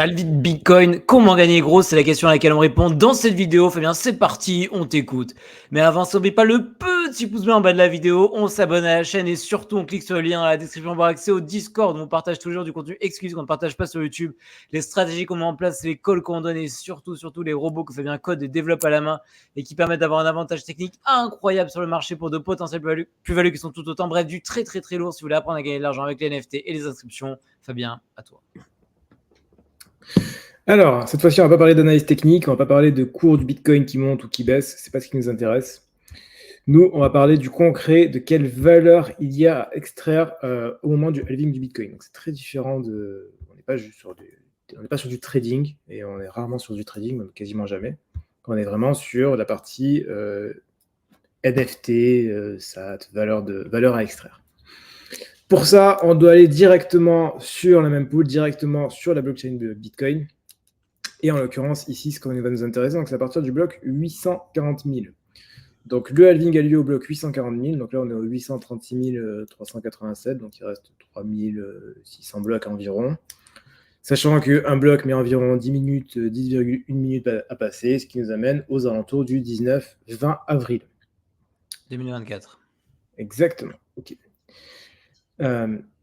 Halving Bitcoin, comment gagner gros? C'est la question à laquelle on répond dans cette vidéo. Fabien, c'est parti, on t'écoute. Mais avant, n'oublie pas le petit pouce bleu en bas de la vidéo, on s'abonne à la chaîne et surtout on clique sur le lien dans la description pour avoir accès au Discord où on partage toujours du contenu exclusif qu'on ne partage pas sur YouTube, les stratégies qu'on met en place, les calls qu'on donne et surtout les robots que Fabien code et développe à la main et qui permettent d'avoir un avantage technique incroyable sur le marché pour de potentielles plus-values qui sont tout autant. Bref, du très lourd si vous voulez apprendre à gagner de l'argent avec les NFT et les inscriptions. Fabien, à toi. Alors, cette fois-ci, on va pas parler d'analyse technique, on va pas parler de cours du Bitcoin qui monte ou qui baisse, c'est pas ce qui nous intéresse. Nous, on va parler du concret, de quelle valeur il y a à extraire au moment du halving du Bitcoin. Donc, c'est très différent de... On n'est pas sur du trading, et on est rarement sur du trading, même quasiment jamais. On est vraiment sur la partie NFT, SAT, valeur à extraire. Pour ça, on doit aller directement sur la même pool, directement sur la blockchain de Bitcoin. Et en l'occurrence, ici, ce qui va nous intéresser, c'est à partir du bloc 840 000. Donc, le halving a lieu au bloc 840 000. Donc là, on est au 836 387. Donc, il reste 3600 blocs environ. Sachant qu'un bloc met environ 10 minutes, 10,1 minutes à passer, ce qui nous amène aux alentours du 19-20 avril. 2024. Exactement. OK.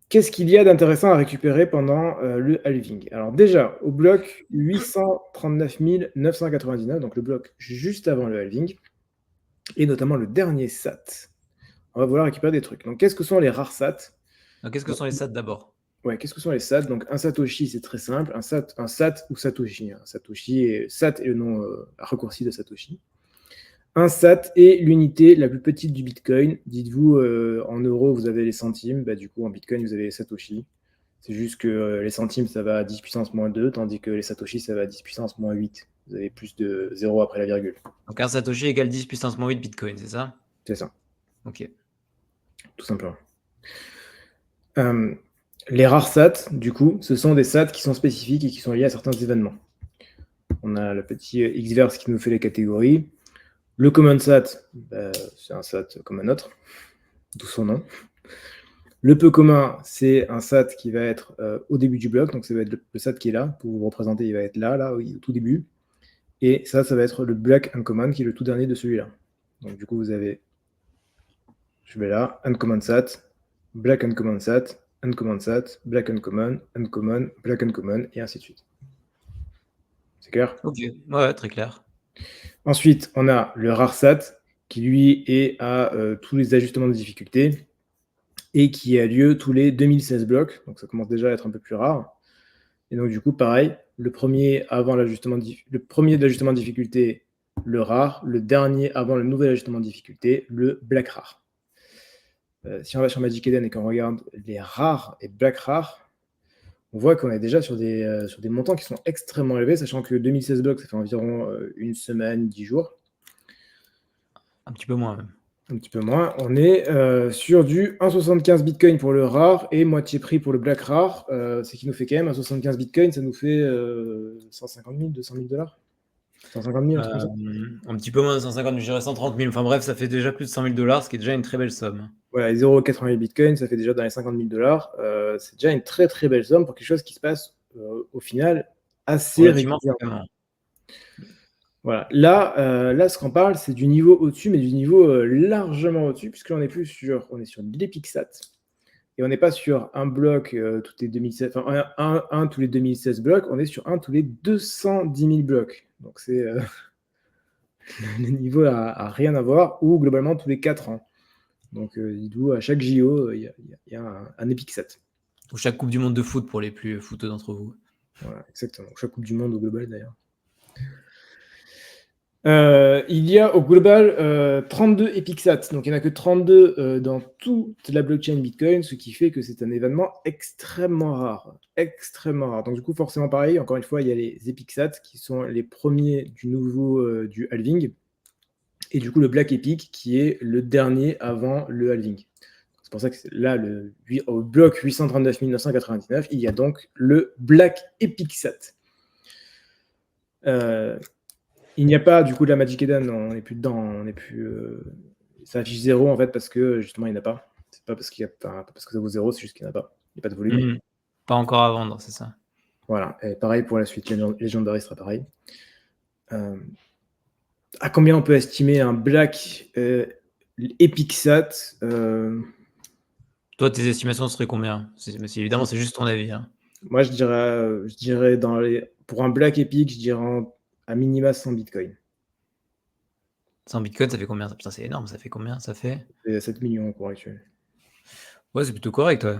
Qu'est-ce qu'il y a d'intéressant à récupérer pendant le halving? Alors déjà, au bloc 839 999, donc le bloc juste avant le halving, et notamment le dernier SAT, on va vouloir récupérer des trucs. Donc qu'est-ce que sont les rares SAT? Donc, qu'est-ce que sont les SAT d'abord? Ouais, qu'est-ce que sont les SAT? Donc un Satoshi, c'est très simple, un SAT ou Satoshi. SAT est le nom raccourci de Satoshi. Un SAT est l'unité la plus petite du Bitcoin. Dites-vous, en euros, vous avez les centimes. Bah, du coup, en Bitcoin, vous avez les Satoshi. C'est juste que les centimes, ça va à 10 puissance moins 2, tandis que les Satoshi, ça va à 10 puissance moins 8. Vous avez plus de 0 après la virgule. Donc, un Satoshi égale 10 puissance moins 8 Bitcoin, c'est ça? C'est ça. Ok. Tout simplement. Les rares SAT, du coup, ce sont des SAT qui sont spécifiques et qui sont liés à certains événements. On a le petit Xverse qui nous fait les catégories. Le Common SAT, bah, c'est un SAT comme un autre, d'où son nom. Le peu commun, c'est un SAT qui va être au début du bloc, donc ça va être le SAT qui est là, pour vous représenter, il va être là, oui, au tout début. Et ça va être le Black Uncommon, qui est le tout dernier de celui-là. Donc du coup, vous avez, je vais là, Uncommon SAT, Black Uncommon SAT, Uncommon SAT, Black Uncommon, Uncommon, Black Uncommon, et ainsi de suite. C'est clair? Ok, ouais, très clair. Ensuite, on a le Rare SAT, qui lui est à tous les ajustements de difficulté, et qui a lieu tous les 2016 blocs, donc ça commence déjà à être un peu plus rare. Et donc du coup, pareil, le premier de l'ajustement de difficulté, le rare, le dernier avant le nouvel ajustement de difficulté, le black rare. Si on va sur Magic Eden et qu'on regarde les rares et black rares, on voit qu'on est déjà sur des montants qui sont extrêmement élevés, sachant que 2016 blocs, ça fait environ une semaine, 10 jours. Un petit peu moins même. Un petit peu moins. On est sur du 1,75 Bitcoin pour le rare et moitié prix pour le black rare. Ce qui nous fait quand même 1,75 Bitcoin, ça nous fait 150 000, 200 000 dollars 150 000, un truc comme ça. Un petit peu moins de 150 000, je dirais 130 000. Enfin bref, ça fait déjà plus de 100 000 dollars, ce qui est déjà une très belle somme. Voilà, 0,88 Bitcoin, ça fait déjà dans les 50 000 dollars. C'est déjà une très très belle somme pour quelque chose qui se passe au final assez régulièrement. Voilà. Là, ce qu'on parle, c'est du niveau au-dessus, mais du niveau largement au-dessus, puisque on est sur de l'EpicSat. Et on n'est pas sur un bloc tous les 2016, enfin un tous les 2016 blocs, on est sur un tous les 210 000 blocs. Donc c'est le niveau a rien à voir, ou globalement tous les 4 ans. Donc dites-vous, à chaque JO, il y a un EpicSat. Ou chaque Coupe du Monde de foot pour les plus footeux d'entre vous. Voilà, exactement. Chaque Coupe du Monde au global d'ailleurs. Il y a au global 32 EpicSat, donc il n'y en a que 32 dans toute la blockchain Bitcoin, ce qui fait que c'est un événement extrêmement rare. Extrêmement rare. Donc du coup, forcément pareil, encore une fois, il y a les EpicSat qui sont les premiers du halving, et du coup le Black Epic qui est le dernier avant le halving. C'est pour ça que là, au bloc 839 999, il y a donc le Black EpicSat. Il n'y a pas du coup de la Magic Eden, on n'est plus dedans, ça affiche 0 en fait parce que justement il n'y en a pas. C'est pas parce que ça vaut 0, c'est juste qu'il n'y en a pas. Il n'y a pas de volume. Pas encore à vendre, c'est ça. Voilà, et pareil pour la suite, Legendary sera pareil. À combien on peut estimer un Black Epic SAT Toi, tes estimations seraient combien? Mais évidemment, c'est juste ton avis, hein. Moi, je dirais pour un Black Epic, je dirais à minima 100 Bitcoin. 100 bitcoins, ça fait combien? Putain, c'est énorme, ça fait combien? Ça fait? C'est 7 millions en cours actuel. Ouais, c'est plutôt correct, ouais.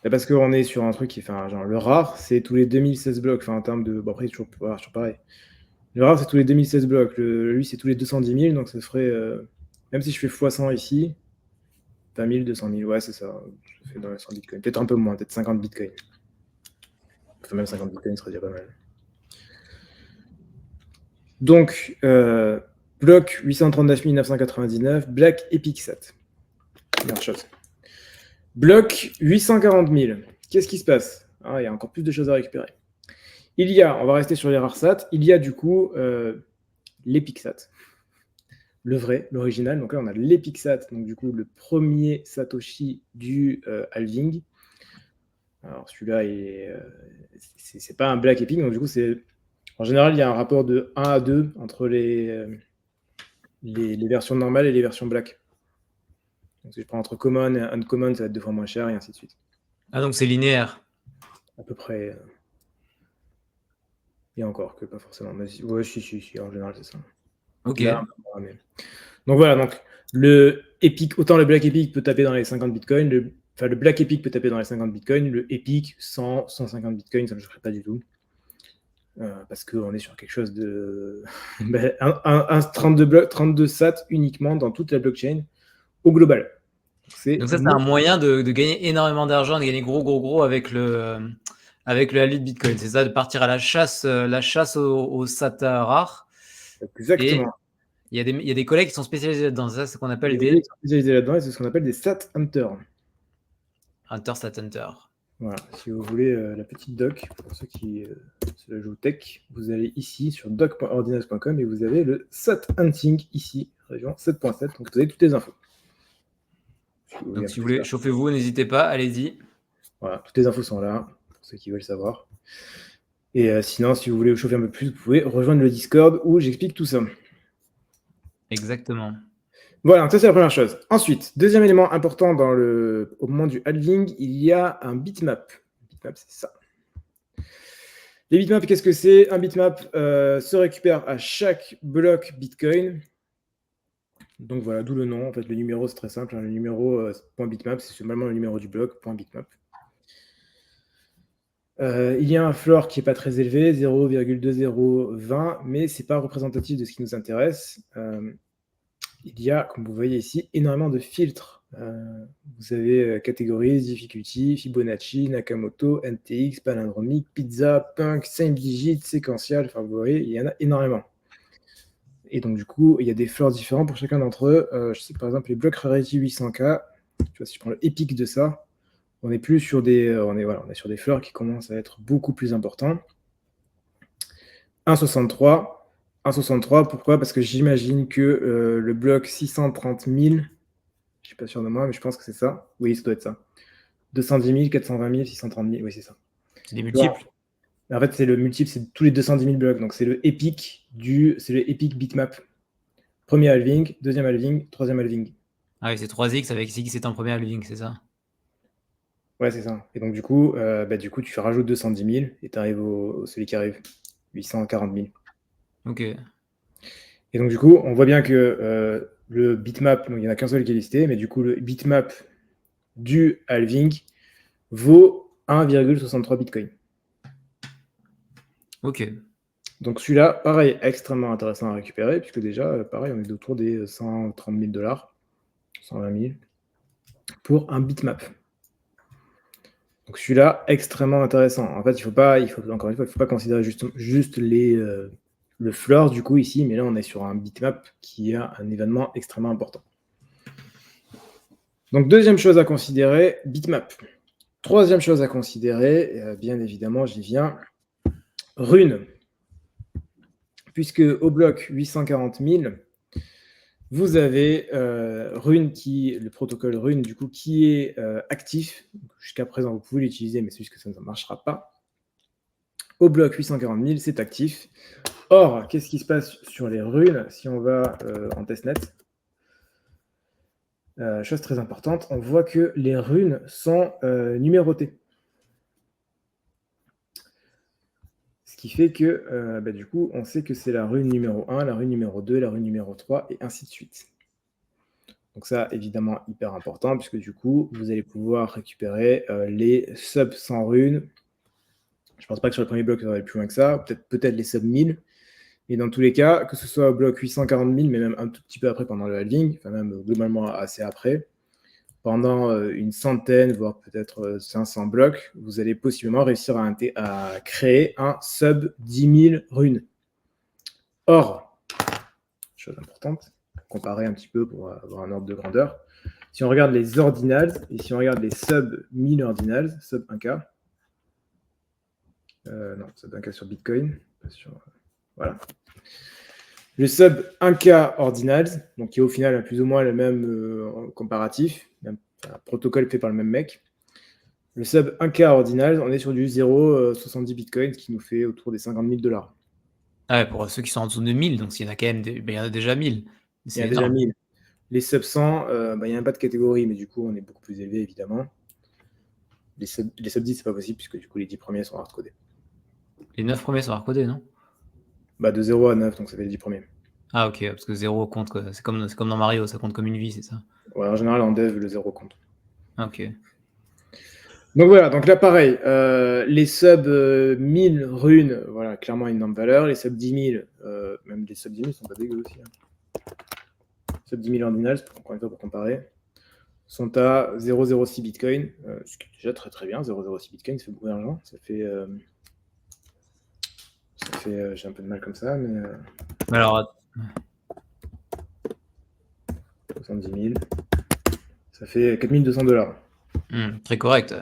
Parce qu'on est sur un truc qui fait genre le rare, c'est tous les 2016 blocs. Enfin, en termes de. Bon, après, toujours pareil. Le rare, c'est tous les 2016 blocs. Lui, c'est tous les 210 000. Donc, ça ferait. Même si je fais x100 ici, 20 000, 200 000. Ouais, c'est ça. Je fais dans les 100 bitcoins. Peut-être un peu moins, peut-être 50 bitcoins. Enfin, même 50 bitcoins serait déjà pas mal. Donc, bloc 839 999, Black Epic SAT. Première chose. Bloc 840 000. Qu'est-ce qui se passe? Ah, il y a encore plus de choses à récupérer. On va rester sur les rares SAT, il y a du coup l'Epic SAT. Le vrai, l'original. Donc là, on a l'Epic SAT, donc du coup, le premier Satoshi du halving. Alors celui-là, c'est pas un Black Epic, donc du coup, en général, il y a un rapport de 1 à 2 entre les versions normales et les versions Black. Donc si je prends entre Common et Uncommon, ça va être 2 fois moins cher, et ainsi de suite. Ah, donc c'est linéaire. À peu près. Et encore que pas forcément. Mais ouais, si, en général, c'est ça. Ok. Là, donc voilà, donc le Epic, autant le Black Epic peut taper dans les 50 bitcoins, le Black Epic peut taper dans les 50 bitcoins, le Epic 100, 150 bitcoins, ça ne me choquerait pas du tout. Parce qu'on est sur quelque chose de. un 32 SAT uniquement dans toute la blockchain au global. Donc ça, c'est un moyen de gagner énormément d'argent, de gagner gros avec le halving de Bitcoin. C'est ça, de partir à la chasse aux SATA rares. Exactement. Et il y a des collègues qui sont spécialisés là-dedans. Ça, c'est ce qu'on appelle des. Spécialisés là-dedans, c'est ce qu'on appelle des SAT Hunters. Hunter, SAT Hunter. Voilà, si vous voulez la petite doc, pour ceux qui se la jouent tech, vous allez ici sur doc.ordinals.com et vous avez le SAT Hunting ici, région 7.7, donc vous avez toutes les infos. Donc si vous voulez, chauffez-vous, n'hésitez pas, allez-y. Voilà, toutes les infos sont là, pour ceux qui veulent savoir. Et sinon, si vous voulez vous chauffer un peu plus, vous pouvez rejoindre le Discord où j'explique tout ça. Exactement. Voilà, ça c'est la première chose. Ensuite, deuxième élément important au moment du halving, il y a un bitmap. Bitmap, c'est ça. Les bitmaps, qu'est-ce que c'est? Un bitmap se récupère à chaque bloc Bitcoin. Donc voilà, d'où le nom. En fait, le numéro, c'est très simple. Le numéro .bitmap, c'est seulement le numéro du bloc .bitmap. Il y a un floor qui n'est pas très élevé, 0,2020, mais ce n'est pas représentatif de ce qui nous intéresse. Il y a, comme vous voyez ici, énormément de filtres. Vous avez catégories, difficulty, Fibonacci, Nakamoto, NTX, palindromique, pizza, punk, 5 digits, séquentiel. Enfin, vous voyez, il y en a énormément. Et donc, du coup, il y a des floors différents pour chacun d'entre eux. Je sais que, par exemple, les blocs Rarity 800K, tu vois, si je prends le epic de ça, on est plus sur on est sur des floors qui commencent à être beaucoup plus importants. 1,63. 1,63, pourquoi? Parce que j'imagine que le bloc 630 000, je ne suis pas sûr de moi, mais je pense que c'est ça. Oui, ça doit être ça. 210 000, 420 000, 630 000, oui, c'est ça. C'est des multiples. En fait, c'est le multiple, c'est tous les 210 000 blocs. Donc, c'est le epic bitmap. Premier halving, deuxième halving, troisième halving. Ah oui, c'est 3x avec 6 en premier halving, c'est ça? Ouais, c'est ça. Et donc, du coup, tu rajoutes 210 000 et tu arrives celui qui arrive, 840 000. Ok. Et donc, du coup, on voit bien que le bitmap, donc il n'y en a qu'un seul qui est listé, mais du coup, le bitmap du halving vaut 1,63 bitcoin. Ok. Donc celui-là, pareil, extrêmement intéressant à récupérer, puisque déjà, pareil, on est autour des 130 000 $, 120 000, pour un bitmap. Donc celui-là, extrêmement intéressant. En fait, encore une fois, il ne faut pas considérer juste le floor, du coup, ici, mais là, on est sur un bitmap qui a un événement extrêmement important. Donc, deuxième chose à considérer, bitmap. Troisième chose à considérer, bien évidemment, j'y viens, rune. Puisque au bloc 840 000, vous avez Rune le protocole Rune, du coup, qui est actif. Jusqu'à présent, vous pouvez l'utiliser, mais c'est juste que ça ne marchera pas. au bloc 840 000, c'est actif. Or, qu'est-ce qui se passe sur les runes si on va en testnet? Chose très importante, on voit que les runes sont numérotées. Ce qui fait que, du coup, on sait que c'est la rune numéro 1, la rune numéro 2, la rune numéro 3, et ainsi de suite. Donc ça, évidemment, hyper important, puisque du coup, vous allez pouvoir récupérer les sub 100 runes. Je pense pas que sur le premier bloc, ça va aller plus loin que ça. Peut-être les sub 1000. Et dans tous les cas, que ce soit au bloc 840 000, mais même un tout petit peu après pendant le halving, enfin même globalement assez après, pendant une centaine, voire peut-être 500 blocs, vous allez possiblement réussir à créer un sub 10 000 runes. Or, chose importante, comparer un petit peu pour avoir un ordre de grandeur, si on regarde les ordinals et si on regarde les sub 1000 ordinals, sub 1K, non, sub 1K sur Bitcoin, pas sur, voilà. Le sub 1K ordinals, donc qui est au final plus ou moins le même comparatif, un protocole fait par le même mec. Le sub 1K ordinals, on est sur du 0,70 Bitcoin, ce qui nous fait autour des 50 000 $. Ah ouais, pour ceux qui sont en dessous de 1000, donc il y en a quand même il y en a déjà 1000. Il y en a déjà 1000. Les sub 100, il n'y a pas de catégorie, mais du coup, on est beaucoup plus élevé, évidemment. Les sub 10, c'est pas possible, puisque du coup, les 10 premiers sont hardcodés. Les 9 premiers sont hardcodés, non? De 0 à 9, donc ça fait les 10 premiers. Ah ok, parce que 0 compte, c'est comme dans Mario, ça compte comme une vie, c'est ça? Ouais, en général, en dev, le 0 compte. Ok. Donc voilà, donc là pareil, les sub 1000 runes, voilà, clairement une énorme valeur. Les sub 10 000, même les sub 10 000 sont pas dégueux aussi. Sub 10 000 ordinals, encore une fois pour comparer, sont à 0,06 Bitcoin, ce qui est déjà très très bien. 0,06 Bitcoin, ça fait beaucoup d'argent. Ça fait j'ai un peu de mal comme ça, mais. Alors. 70 000, ça fait 4 200 $. Très correct.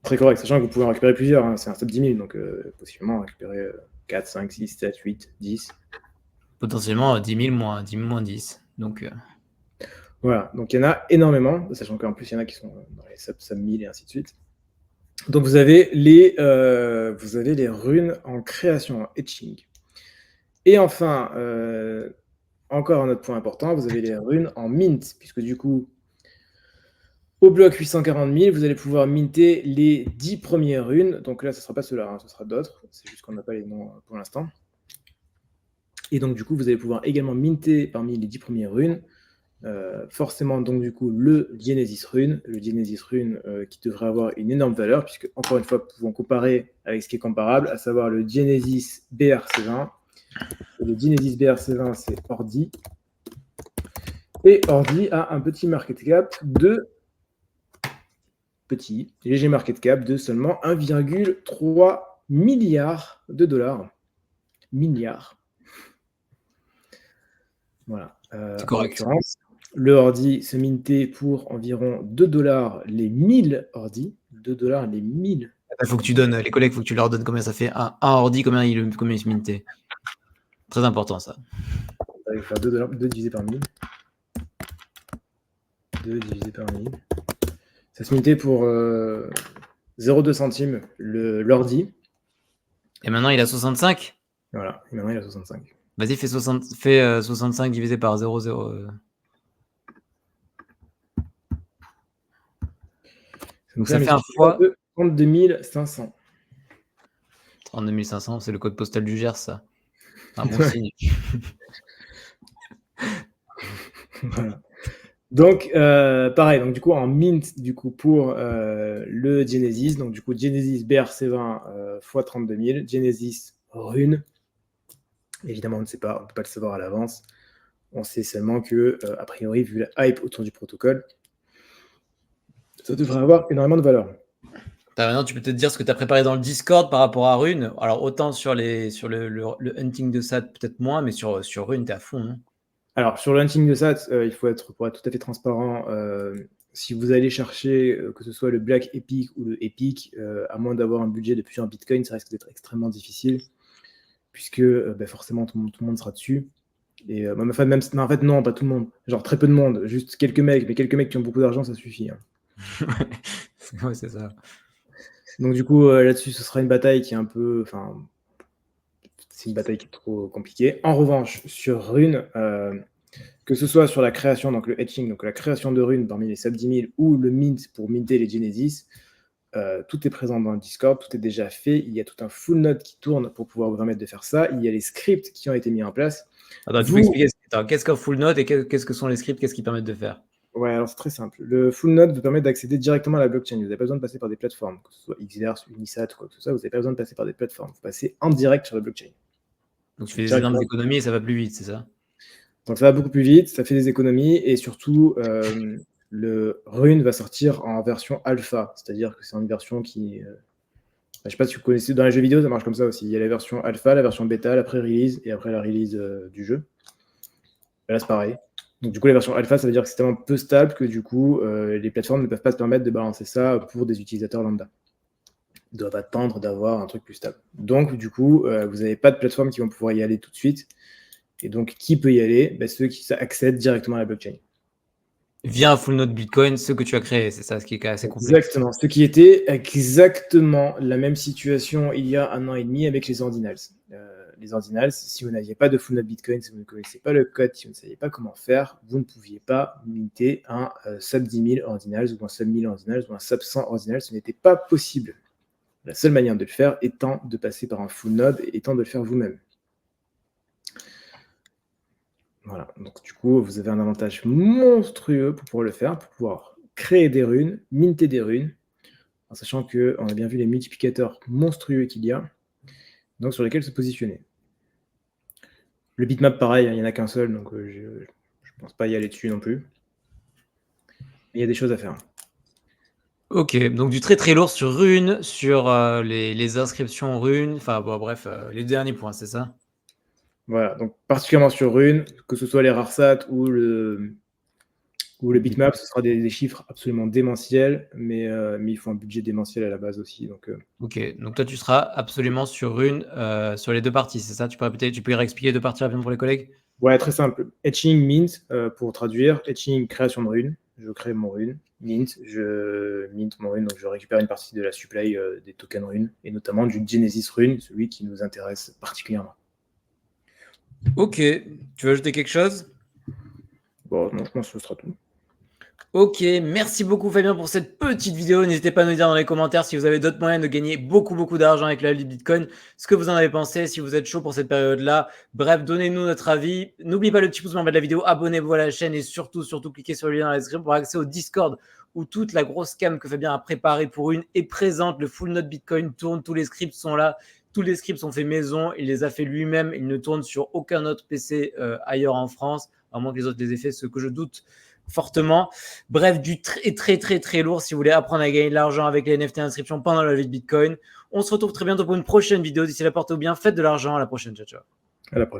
Très correct, sachant que vous pouvez en récupérer plusieurs, hein. C'est un sub 10 000, donc possiblement récupérer 4, 5, 6, 7, 8, 10. Potentiellement 10 000 moins 10. Donc, voilà, donc il y en a énormément, sachant qu'en plus il y en a qui sont dans les sub 1000 et ainsi de suite. Donc vous avez les runes en création, en etching. Et enfin, encore un autre point important, vous avez les runes en mint, puisque du coup, au bloc 840 000, vous allez pouvoir minter les 10 premières runes. Donc là, ce ne sera pas ceux-là, hein, ce sera d'autres. C'est juste qu'on n'a pas les noms pour l'instant. Et donc, du coup, vous allez pouvoir également minter parmi les 10 premières runes. Forcément, donc, du coup, le Genesis Rune. Le Genesis Rune qui devrait avoir une énorme valeur, puisque, encore une fois, nous pouvons comparer avec ce qui est comparable, à savoir le Genesis BRC20. Et le Genesis BRC20, c'est Ordi. Et Ordi a un petit market cap de léger market cap de seulement 1,3 milliard de dollars. Milliards. Voilà. c'est correct. En l'occurrence, le Ordi se mintait pour environ 2 $ les 1000 Ordi. 2 $ les 1000. Il faut que tu donnes, les collègues, il faut que tu leur donnes combien ça fait. Un Ordi, combien il se mintait. Très important, ça. Ça va faire 2 $ 2 divisé par 1000. 2 divisé par 1000. Ça se mintait pour 0,2 centimes l'ordi. Et maintenant, il a 65. Voilà, et maintenant il a 65. Vas-y, fais 65 divisé par 0,0. Donc ça fait un fois 32 500. 32 500, c'est le code postal du Gers, ça. Un bon signe. Voilà. Donc, pareil, donc du coup, en mint, du coup, pour le Genesis, donc du coup, Genesis BRC20 x 32 000, Genesis Rune. Évidemment, on ne sait pas, on ne peut pas le savoir à l'avance. On sait seulement que, a priori, vu la hype autour du protocole, ça devrait avoir énormément de valeur. Maintenant, tu peux te dire ce que tu as préparé dans le Discord par rapport à Rune. Alors, autant sur le hunting de SAT, peut-être moins, mais sur Rune, tu es à fond, non? Alors, sur le hunting de SAT, il faut être, pour être tout à fait transparent, si vous allez chercher que ce soit le Black Epic ou le Epic, à moins d'avoir un budget de plusieurs bitcoins, ça risque d'être extrêmement difficile, puisque forcément tout le monde sera dessus. Et en fait, non, pas tout le monde. Genre très peu de monde, juste quelques mecs, mais quelques mecs qui ont beaucoup d'argent, ça suffit. Hein. Ouais, c'est ça. Donc du coup, là-dessus, ce sera une bataille qui est un peu... Enfin, c'est une bataille qui est trop compliquée. En revanche, sur Rune, que ce soit sur la création, donc le etching, donc la création de runes parmi les sub 10 000 ou le mint pour minter les Genesis, tout est présent dans le Discord, tout est déjà fait. Il y a tout un full node qui tourne pour pouvoir vous permettre de faire ça. Il y a les scripts qui ont été mis en place. Attends, tu peux expliquer qu'est-ce qu'un full node et qu'est-ce que sont les scripts, qu'est-ce qu'ils permettent de faire? Ouais, alors c'est très simple. Le full node vous permet d'accéder directement à la blockchain. Vous n'avez pas besoin de passer par des plateformes, que ce soit Xverse, Unisat, quoi que ce soit. Vous n'avez pas besoin de passer par des plateformes. Vous passez en direct sur la blockchain. Donc tu fais des énormes économies et ça va plus vite, c'est ça? Donc ça va beaucoup plus vite, ça fait des économies et surtout, le Rune va sortir en version alpha, c'est-à-dire que c'est une version qui, je sais pas si vous connaissez, dans les jeux vidéo, ça marche comme ça aussi. Il y a la version alpha, la version bêta, la pré-release et après la release du jeu. Et là, c'est pareil. Donc du coup, la version alpha, ça veut dire que c'est tellement peu stable que du coup, les plateformes ne peuvent pas se permettre de balancer ça pour des utilisateurs lambda. Ils doivent attendre d'avoir un truc plus stable. Donc du coup, vous n'avez pas de plateforme qui vont pouvoir y aller tout de suite. Et donc, qui peut y aller? Ceux qui accèdent directement à la blockchain. Via un full node Bitcoin, ceux que tu as créés, c'est ça ce qui est assez complexe. Exactement. Ce qui était exactement la même situation il y a 1 an et demi avec les ordinals. Les ordinals, si vous n'aviez pas de full node Bitcoin, si vous ne connaissez pas le code, si vous ne saviez pas comment faire, vous ne pouviez pas minter un sub 10 000 ordinals ou un sub 1000 ordinals ou un sub 100 ordinals. Ce n'était pas possible. La seule manière de le faire étant de passer par un full node et étant de le faire vous-même. Voilà, donc du coup, vous avez un avantage monstrueux pour pouvoir le faire, pour pouvoir créer des runes, minter des runes, en sachant qu'on a bien vu les multiplicateurs monstrueux qu'il y a, donc sur lesquels se positionner. Le bitmap, pareil, il n'y en a qu'un seul, donc je ne pense pas y aller dessus non plus. Mais il y a des choses à faire. Ok, donc du très très lourd sur Rune, sur les inscriptions Rune, enfin bon, bref, les derniers points, c'est ça? Voilà, donc particulièrement sur Rune, que ce soit les rarsats ou le bitmap, ce sera des chiffres absolument démentiels, mais il faut un budget démentiel à la base aussi. Donc, Ok, donc toi tu seras absolument sur Rune, sur les deux parties, c'est ça? Tu peux réexpliquer les deux parties rapidement pour les collègues? Ouais, très simple. Etching, mint, pour traduire. Etching, création de rune. Je crée mon rune. Mint, je mint mon rune, donc je récupère une partie de la supply des tokens rune, et notamment du Genesis rune, celui qui nous intéresse particulièrement. Ok, tu veux ajouter quelque chose? Bon, non, je pense que ce sera tout. Ok, merci beaucoup Fabien pour cette petite vidéo. N'hésitez pas à nous dire dans les commentaires si vous avez d'autres moyens de gagner beaucoup d'argent avec la Libre Bitcoin, ce que vous en avez pensé, si vous êtes chaud pour cette période-là. Bref, donnez-nous notre avis. N'oubliez pas le petit pouce en bas de la vidéo, abonnez-vous à la chaîne et surtout cliquez sur le lien dans la description pour avoir accès au Discord où toute la grosse cam que Fabien a préparée pour une est présente. Le full node Bitcoin tourne, tous les scripts sont là. Tous les scripts sont faits maison, il les a fait lui-même, il ne tourne sur aucun autre PC ailleurs en France, à moins que les autres les aient fait, ce que je doute fortement. Bref, du très lourd si vous voulez apprendre à gagner de l'argent avec les NFT inscriptions pendant la vie de Bitcoin. On se retrouve très bientôt pour une prochaine vidéo. D'ici là, portez-vous bien, faites de l'argent. À la prochaine. Ciao, ciao. À la prochaine.